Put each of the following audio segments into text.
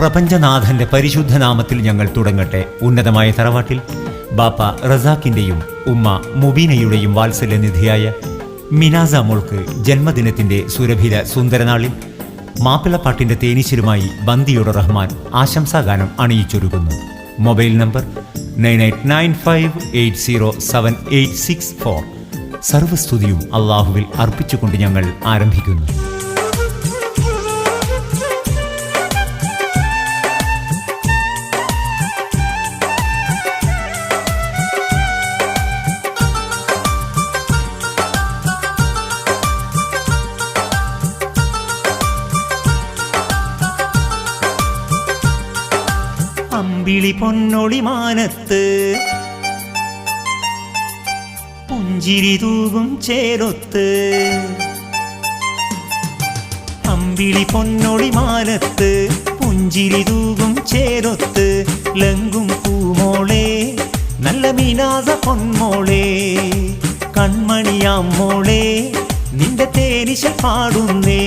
പ്രപഞ്ചനാഥന്റെ പരിശുദ്ധ നാമത്തിൽ ഞങ്ങൾ തുടങ്ങട്ടെ. ഉന്നതമായ തറവാട്ടിൽ ബാപ്പ റസാഖിന്റെയും ഉമ്മ മുബീനയുടെയും വാത്സല്യനിധിയായ മിനാസ മോൾക്ക് ജന്മദിനത്തിന്റെ സുരഭില സുന്ദരനാളിൽ മാപ്പിളപ്പാട്ടിന്റെ തേനീശ്വരുമായി ബന്ദിയുടെ റഹ്മാൻ ആശംസാഗാനം അണിയിച്ചൊരുക്കുന്നു. Mobile number 9895807864. സർവസ്തുതിയും അള്ളാഹുവിൽ അർപ്പിച്ചുകൊണ്ട് ഞങ്ങൾ ആരംഭിക്കുന്നു. അമ്പിളി പൊന്നൊളി മാനത്ത് പുഞ്ചിരി തൂകും ചേരൊത്ത്, അമ്പിളി പൊന്നൊളി മാനത്ത് പുഞ്ചിരി തൂകും ചേരൊത്ത്, ലങ്കും പൂമോളെ നല്ല മിനാസ പൊന്മോളെ, കൺമണിയാം മോളെ നിന്റെ തേനിശ പാടുന്നേ.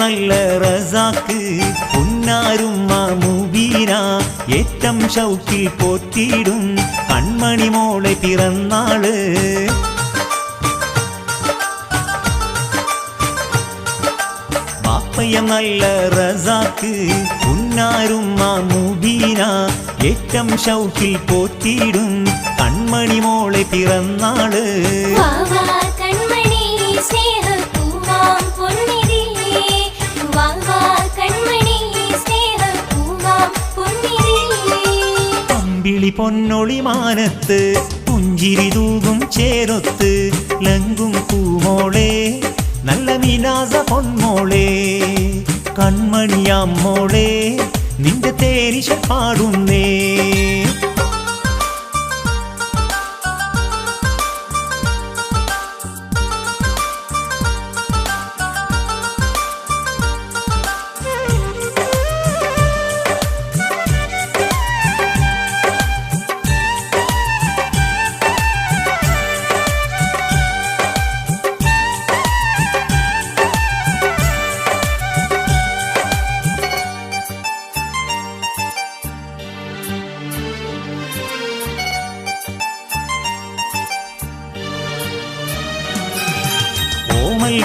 നല്ല റസാക്ക് പുന്നാരുമ്മ മുബീന ഏറ്റം ഷൗക്കിൽ പോറ്റിയിടും കൺമണി മോളെ പിറന്നാള്. ബാപ്പയം നല്ല റസാക്ക് പുന്നാരുമ്മ മുബീന ഏറ്റം ഷൗക്കിൽ പോറ്റിയിടും കൺമണി മോളെ പിറന്നാള്. അമ്പിളി പൊന്നൊളി മാനത്ത് പുഞ്ചിരി തൂകും ചേരൊത്ത്, ലങ്കും പൂമോളെ നല്ല മിനാസ പൊന്മോളെ, കൺമണിയാം മോളെ നിന്റെ തേനിശ പാടുന്നേ.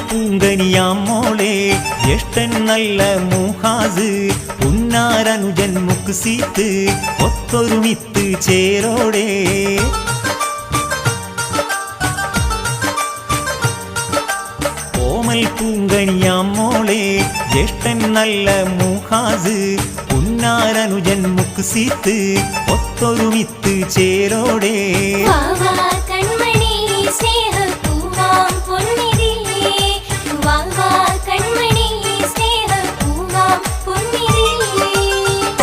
പൂങ്കനിയാം മോളെ ജ്യേഷ്ഠൻ നല്ല മുഹാസ്, പുന്നാരനുജൻ മുക്സീത്ത് ഒത്തൊരുമിത്ത് ചേരോടെ, ഓമൽ പൂങ്കനിയാം മോളെ ജ്യേഷ്ഠൻ നല്ല മുഹാസ്, പുന്നാരനുജൻ മുക്സീത്ത് ഒത്തൊരുമിത്ത് ചേരോടെ.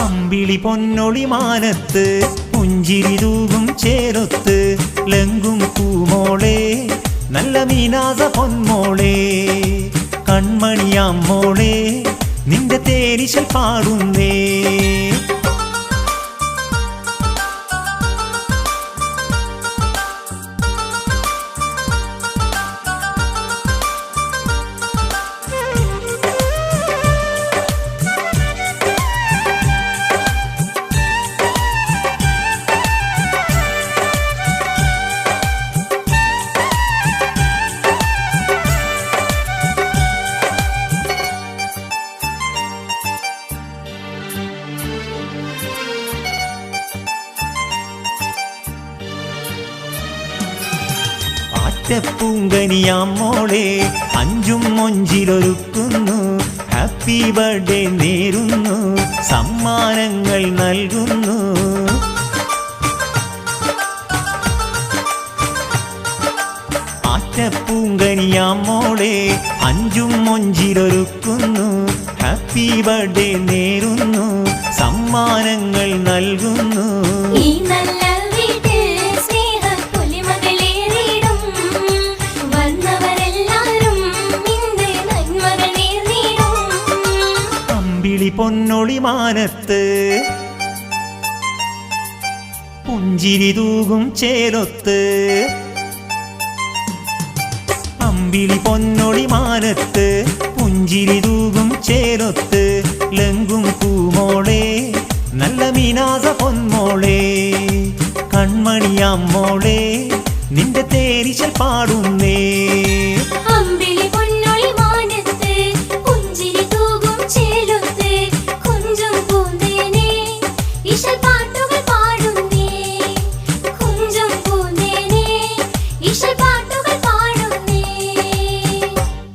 അമ്പിളി പൊന്നൊളി മാനത്ത് പുഞ്ചിരി തൂകും ചേരൊത്ത്, ലങ്കും പൂമോളെ നല്ല മിനാസ പൊന്മോളെ, കൺമണിയാം മോളെ നിന്റെ തേനിശ പാടുന്നേ. ആറ്റപ്പൂങ്കനിയാം മോളെ അഞ്ചും മൊഞ്ചിലൊരുക്കുന്നു ഹാപ്പി ബർത്ത്ഡേ നേരുന്നു സമ്മാനങ്ങൾ നൽകുന്നു ആറ്റപ്പൂങ്കനിയാം മോളെ അഞ്ചും മൊഞ്ചിലൊരുക്കുന്നു ഹാപ്പി ബർത്ത്ഡേ നേരുന്നു സമ്മാനങ്ങൾ നൽകുന്നു ഈ നല്ല വീട്ടിൽ സ്നേഹപ്പൊലിമകളേറിടും വന്നവരെല്ലാരും നിന്റെ നന്മകൾ നേർന്നിടും അമ്പിളി പൊന്നൊളി മാനത്ത് പുഞ്ചിരി തൂകും ചേലൊത്ത് അമ്പിളി പൊന്നൊളി മാനത്ത് പുഞ്ചിരി തൂകും ചേലൊത്ത് ലങ്കും പൂമോളെ നല്ല മീനാസ പൊന്മോളെ കൺമണിയാം മോളെ നിന്റെ തേരിശൽ പാടും